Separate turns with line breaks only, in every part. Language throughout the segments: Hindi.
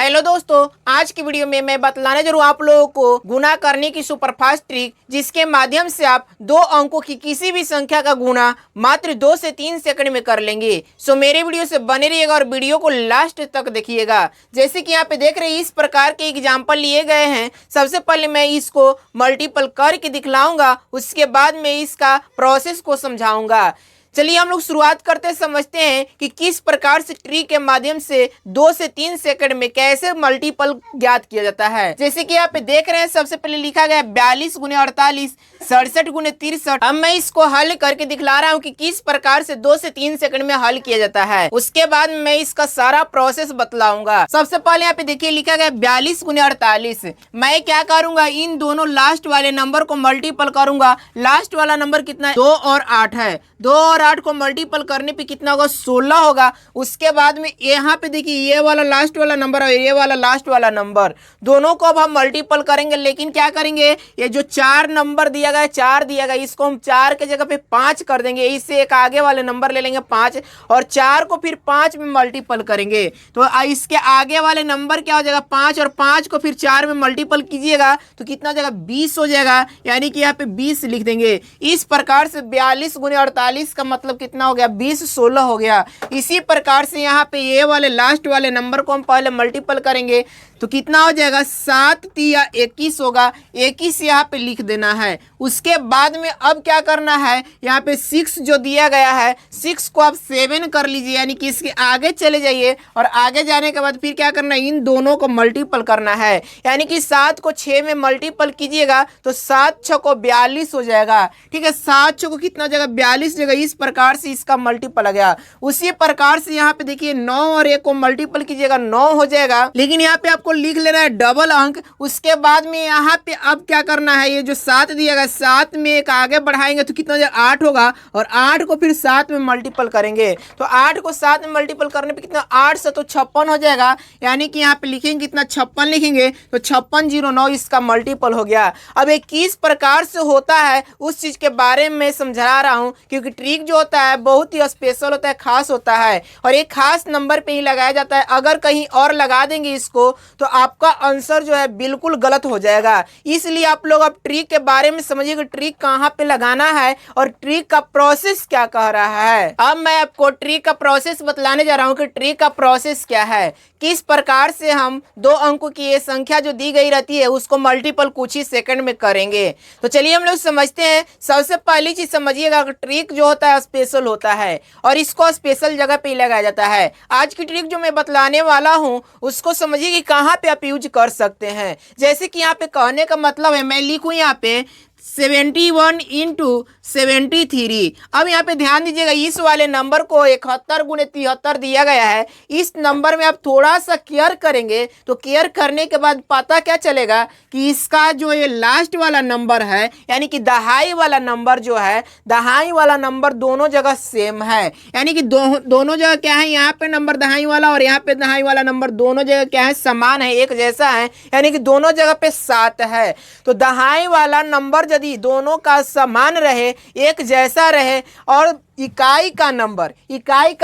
हेलो दोस्तों, आज की वीडियो में मैं बतलाने जरूर आप लोगों को गुणा करने की सुपरफास्ट ट्रिक, जिसके माध्यम से आप दो अंकों की किसी भी संख्या का गुणा मात्र 2 से 3 सेकंड में कर लेंगे। सो मेरे वीडियो से बने रहिएगा और वीडियो को लास्ट तक देखिएगा। जैसे कि यहाँ पे देख रहे हैं, इस प्रकार के एग्जाम्पल लिए गए हैं। सबसे पहले मैं इसको मल्टीपल करके दिखलाऊंगा, उसके बाद मैं इसका प्रोसेस को समझाऊंगा। चलिए हम लोग शुरुआत करते समझते हैं कि किस प्रकार से ट्रिक के माध्यम से 2 से 3 सेकंड में कैसे मल्टीपल ज्ञात किया जाता है। जैसे कि यहाँ पे देख रहे हैं, सबसे पहले लिखा गया 42 गुने 48, 67 गुने 63। अब मैं इसको हल करके दिखला रहा हूँ कि किस प्रकार से 2 से 3 सेकंड में हल किया जाता है। उसके बाद मैं इसका सारा प्रोसेस बतलाऊंगा। सबसे पहले यहाँ पे देखिए लिखा गया 42 गुने 48। मैं क्या करूंगा, इन दोनों लास्ट वाले नंबर को मल्टीपल करूंगा। लास्ट वाला नंबर कितना है? 2 और 8 है। 2 और 8 को मल्टीपल करने पे कितना होगा? 16 होगा। उसके बाद में यहाँ पे देखिए ये वाला लास्ट वाला नंबर और ये वाला लास्ट वाला नंबर, दोनों को अब हम मल्टीपल करेंगे। लेकिन क्या करेंगे, ये जो 4 नंबर दिया गया है, 4 दिया गया, इसको हम 4 के जगह पे 5 कर देंगे। इससे एक आगे वाले नंबर ले लेंगे 5 और 4 को फिर 5 में मल्टीपल करेंगे। तो इसके आगे वाले नंबर क्या हो जाएगा? 5 और 5 को फिर 4 में मल्टीपल कीजिएगा तो कितना हो जाएगा? 20 हो जाएगा। यानी कि यहाँ पे 20 लिख देंगे। इस प्रकार से 42 गुने 48 का मतलब कितना हो गया? 20 16 हो गया। इसी प्रकार से यहाँ पे ये वाले लास्ट वाले नंबर को हम पहले मल्टीपल करेंगे तो कितना हो जाएगा? 7 तिया 21 होगा। 21 यहाँ पे लिख देना है। उसके बाद में अब क्या करना है, यहाँ पे 6 जो दिया गया है, 6 को आप 7 कर लीजिए, यानी कि इसके आगे चले जाइए और आगे जाने के बाद फिर क्या करना है, इन दोनों को मल्टीपल करना है। यानी कि 7 को 6 में मल्टीपल कीजिएगा तो 7 6 को 42 हो जाएगा। ठीक है, 7 6 को कितना हो जाएगा? 42 जगह। इस प्रकार से इसका मल्टीपल आ गया। उसी प्रकार से यहाँ पे देखिए 9 और 1 को मल्टीपल कीजिएगा, 9 हो जाएगा। लेकिन यहाँ पे आपको लिख लेना है डबल अंक। उसके बाद में यहाँ पे अब क्या करना है, ये जो 7 दिया गया, 7 में एक आगे बढ़ाएंगे तो कितना हो जाएगा? 8 होगा और 8 को फिर 7 में मल्टीपल करेंगे तो 8 को 7 में मल्टीपल करने पे कितना? 8 से तो 56 हो जाएगा। यानी कि यहाँ पे लिखेंगे कितना? 56 लिखेंगे तो 5609 इसका मल्टीपल हो गया। अब ये किस प्रकार से होता है उस चीज के बारे में समझा रहा हूँ, क्योंकि ट्रिक जो होता है बहुत ही स्पेशल होता है, खास होता है और एक खास नंबर पे ही लगाया जाता है। अगर कहीं और लगा देंगे इसको तो आपका आंसर जो है बिल्कुल गलत हो जाएगा। इसलिए आप लोग अब ट्रिक के बारे में समझिए कि ट्रिक कहाँ पे लगाना है और ट्रिक का प्रोसेस क्या कह रहा है। अब मैं आपको ट्रिक का प्रोसेस बतलाने जा रहा हूँ कि ट्रिक का प्रोसेस क्या है, किस प्रकार से हम 2 अंकों की ये संख्या जो दी गई रहती है उसको मल्टीपल कुछ ही सेकंड में करेंगे। तो चलिए हम लोग समझते हैं। सबसे पहली चीज समझिएगा कि ट्रिक जो होता है स्पेशल होता है और इसको स्पेशल जगह पे ही लगाया जाता है। आज की ट्रिक जो मैं बतलाने वाला हूँ उसको समझिए कि कहाँ पे आप यूज कर सकते हैं। जैसे कि यहाँ पे कहने का मतलब है, मैं लिखूँ यहाँ पे 71 इंटू 73। अब यहाँ पे ध्यान दीजिएगा, इस वाले नंबर को 71 गुने 73 दिया गया है। इस नंबर में आप थोड़ा सा केयर करेंगे तो केयर करने के बाद पता क्या चलेगा कि इसका जो ये लास्ट वाला नंबर है, यानी कि दहाई वाला नंबर जो है, दहाई वाला नंबर दोनों जगह सेम है। यानी कि दोनों जगह क्या है, यहाँ पे नंबर दहाई वाला और यहाँ पे दहाई वाला नंबर दोनों जगह क्या है? समान है, एक जैसा है। यानी कि दोनों जगह पे 7 है। तो दहाई वाला नंबर यदि दोनों का समान रहे, एक जैसा रहे और इकाई का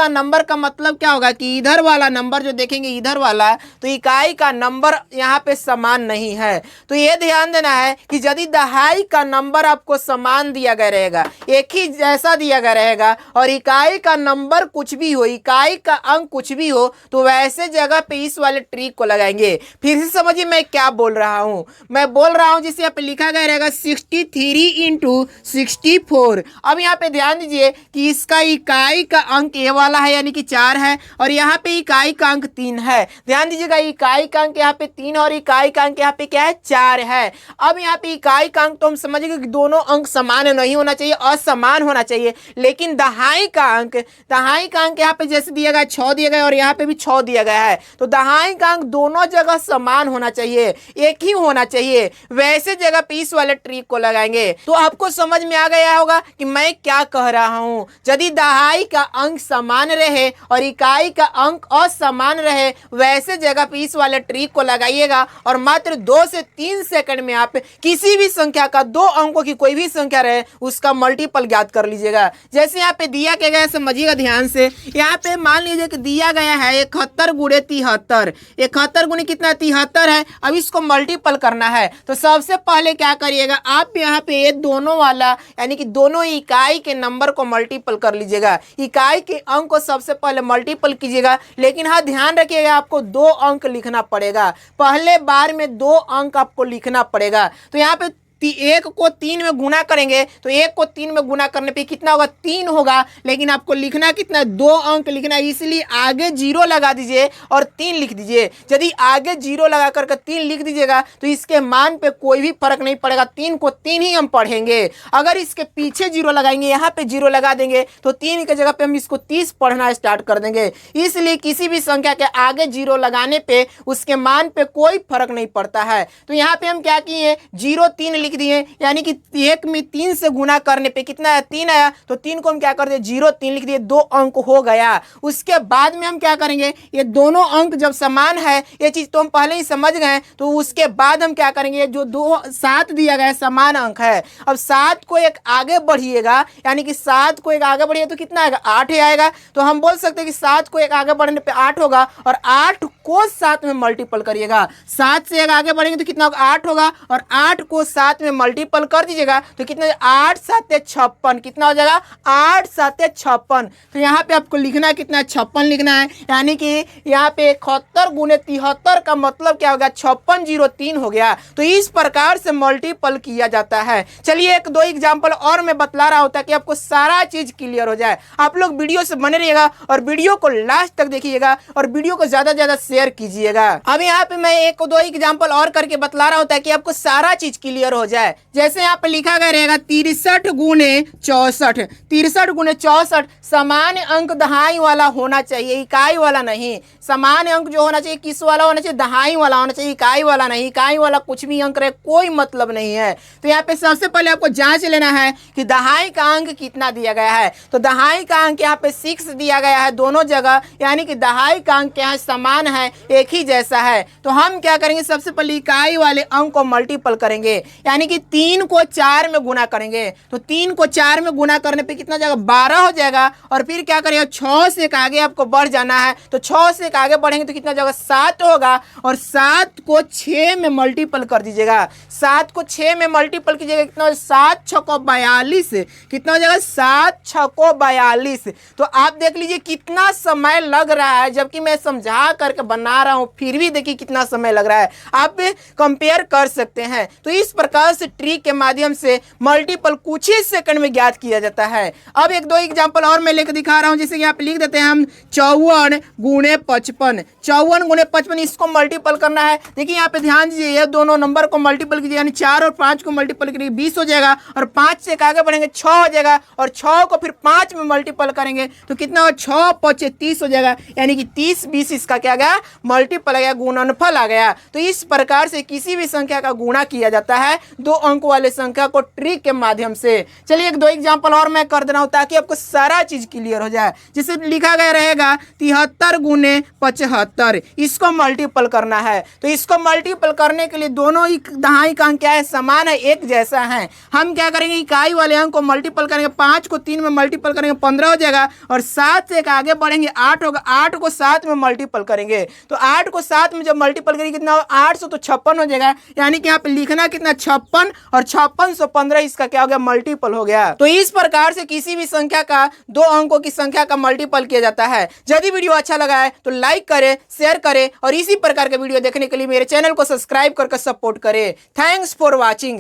नंबर का मतलब क्या होगा कि इधर वाला नंबर जो देखेंगे, इधर वाला, तो इकाई का नंबर यहाँ पे समान नहीं है। तो ये ध्यान देना है कि यदि दहाई का नंबर आपको समान दिया गया रहेगा, एक ही जैसा दिया गया रहेगा और इकाई का नंबर कुछ भी हो, इकाई का अंक कुछ भी हो, तो वैसे जगह पे इस वाले ट्रिक को लगाएंगे। फिर से समझिए मैं क्या बोल रहा हूँ। मैं बोल रहा हूँ जिसे यहाँ पे लिखा गया रहेगा 63 इंटू 64। अब यहाँ पे ध्यान दीजिए कि इसका इकाई का अंक ये वाला है, यानी कि 4 है और यहाँ पे इकाई का अंक 3 है। ध्यान दीजिएगा, इकाई का अंक यहाँ पे 3 और इकाई का अंक यहाँ पे क्या है? 4 है। अब यहाँ पे इकाई का अंक तो हम समझेंगे कि दोनों अंक समान नहीं होना चाहिए, असमान होना चाहिए। लेकिन दहाई का अंक यहाँ पे जैसे दिया गया 6 दिया गया और यहाँ पे भी 6 दिया गया है, तो दहाई का अंक दोनों जगह समान होना चाहिए, एक ही होना चाहिए। वैसे जगह पे इस वाले ट्रिक को लगाएंगे तो आपको समझ में आ गया होगा कि मैं क्या कह रहा हूँ। यदि दहाई का अंक समान रहे और इकाई का अंक असमान रहे वैसे जगह पे इस वाले ट्रिक को लगाइएगा और मात्र 2 से 3 सेकंड में आप किसी भी संख्या का 2 अंकों की कोई भी संख्या रहे उसका मल्टीपल ज्ञात कर लीजिएगा। जैसे यहाँ पे दिया क्या गया समझिएगा ध्यान से। यहाँ पे मान लीजिए कि दिया गया है 71 गुणे 73, 71 गुणे कितना 73 है। अब इसको मल्टीपल करना है तो सबसे पहले क्या करिएगा आप यहाँ पे ये दोनों वाला यानी कि दोनों इकाई के नंबर को मल्टीपल कर लीजिएगा। इकाई के अंक को सबसे पहले मल्टीपल कीजिएगा, लेकिन हाँ ध्यान रखिएगा आपको 2 अंक लिखना पड़ेगा। पहले बार में 2 अंक आपको लिखना पड़ेगा। तो यहाँ पे 1 को 3 में गुना करेंगे तो 1 को 3 में गुना करने पे कितना होगा 3 होगा, लेकिन आपको लिखना कितना 2 अंक लिखना है, इसलिए आगे 0 लगा दीजिए और 3 लिख दीजिए। यदि आगे 0 लगा करके 3 लिख दीजिएगा तो इसके मान पे कोई भी फर्क नहीं पड़ेगा, 3 को 3 ही हम पढ़ेंगे। अगर इसके पीछे 0 लगाएंगे यहाँ पे 0 लगा देंगे तो 3 की जगह पे हम इसको 30 पढ़ना स्टार्ट कर देंगे। इसलिए किसी भी संख्या के आगे 0 लगाने पे उसके मान पे कोई फर्क नहीं पड़ता है। तो यहाँ पे हम क्या किए 0 3 लिख दिए, यानी कि 1 में 3 से गुना करने पे कितना है 3 आया, तो 3 को हम क्या कर दिए 0 3 लिख दिए, 2 अंक हो गया। उसके बाद में हम क्या करेंगे ये दोनों अंक जब समान है ये चीज तो हम पहले ही समझ गए, तो उसके बाद हम क्या करेंगे जो 7 दिया गया है समान अंक है। अब 7 को एक आगे बढ़िएगा, यानी कि 7 को एक आगे बढ़िए तो कितना आएगा 8 ही आएगा। तो हम बोल सकते हैं कि 7 को एक आगे बढ़ने पे 8 होगा और 8 को 7 में मल्टीपल करिएगा। 7 से एक आगे बढ़ेंगे तो कितना होगा 8 होगा और 8 को 7 में मल्टीपल कर दीजिएगा तो कितना 8 7 56, कितना हो जाएगा 8 7 56। तो यहाँ पे आपको लिखना कितना 56 लिखना है, यानी कि यहाँ पे 71 गुणे 73 का मतलब क्या होगा 5603 हो गया। तो इस प्रकार से मल्टीपल किया जाता है। चलिए 1-2 एग्जाम्पल और मैं बतला रहा हूँ ताकि आपको सारा चीज क्लियर हो जाए। आप लोग वीडियो से बने रहिएगा और वीडियो को लास्ट तक देखिएगा और वीडियो को ज्यादा से ज्यादा शेयर कीजिएगा। अब यहाँ पे मैं 1-2 एग्जाम्पल और करके बतला रहा हूँ ताकि आपको सारा चीज क्लियर हो जाए। जैसे यहाँ पे लिखा गया रहेगा 63 गुणे 64, 63 गुणे 64 समान अंक दहाई वाला होना चाहिए, इकाई वाला नहीं। समान अंक जो होना चाहिए किस वाला होना चाहिए दहाई वाला होना चाहिए, इकाई वाला नहीं। इकाई वाला कुछ भी अंक रहे कोई मतलब नहीं है। तो यहाँ पे सबसे पहले आपको जांच लेना है कि दहाई का अंक कितना दिया गया है। तो दहाई का अंक यहाँ पे 6 दिया गया है दोनों जगह, यानी कि दहाई का अंक यहाँ समान है, एक ही जैसा है। तो हम क्या करेंगे सबसे पहले इकाई वाले अंक को मल्टीपल करेंगे, यानी कि 3 को 4 में गुना करेंगे। तो 3 को 4 में गुना करने पे कितना जाएगा 12 हो जाएगा। और फिर क्या करेंगे 6 से एक आगे आपको बढ़ जाना है, तो 6 से एक आगे बढ़ेंगे तो कितना जाएगा 7 होगा और 7 को 6 में मल्टीपल कर दीजिएगा। 7 को 6 में मल्टीपल कीजिएगा कितना 7 6 को 42, कितना हो जाएगा 7 6 को 42। तो आप देख लीजिए कितना समय लग रहा है, जबकि मैं समझा करके बना रहा हूं फिर भी देखिए कितना समय लग रहा है। आप कंपेयर कर सकते हैं। तो इस प्रकार से ट्रिक के माध्यम से मल्टीपल कुछ ही सेकंड में ज्ञात किया जाता है। अब 1-2 एग्जाम्पल और मैं लेकर दिखा रहा हूं। जैसे यहाँ पे लिख देते हैं हम 54 गुणे 55, 54 गुणे 55 इसको मल्टीपल करना है। देखिए यहाँ पे ध्यान दीजिए ये दोनों नंबर को मल्टीपल कीजिए, यानी 4 और 5 को मल्टीपल करिए 20 हो जाएगा और 5 से आगे बढ़ेंगे 6 हो जाएगा और 6 को फिर 5 में मल्टीपल करेंगे तो कितना हो 6 5 30 हो जाएगा, यानी कि 30 20 इसका क्या गया मल्टीपल आ गया, गुणनफल आ गया। तो इस प्रकार से किसी भी संख्या का गुणा किया जाता है 2 अंक वाले संख्या को ट्रिक के माध्यम से। चलिए 1-2 एग्जाम्पल और मैं कर दे रहा हूं ताकि आपको सारा चीज क्लियर हो जाए। जैसे लिखा गया रहेगा 73 गुणे 75, इसको मल्टीपल करना है। तो इसको मल्टीपल करने के लिए दोनों ही दहाई का अंक क्या है समान है, एक जैसा है। हम क्या करेंगे इकाई वाले अंक को मल्टीपल करेंगे, 5 को 3 में मल्टीपल करेंगे 15 हो जाएगा और 7 से एक आगे बढ़ेंगे 8 होगा, 8 को 7 में मल्टीपल करेंगे। तो 8 को 7 में जब मल्टीपल करेंगे कितना हो 800 तो 56 हो जाएगा, यानी कि यहाँ पे लिखना कितना 56 और 5615 इसका क्या हो गया मल्टीपल हो गया। तो इस प्रकार से किसी भी संख्या का 2 अंकों की संख्या का मल्टीपल किया जाता है। यदि वीडियो अच्छा लगा है तो लाइक करें, शेयर करें और इसी प्रकार के वीडियो देखने के लिए मेरे चैनल को सब्सक्राइब करके सपोर्ट करें। Thanks for watching.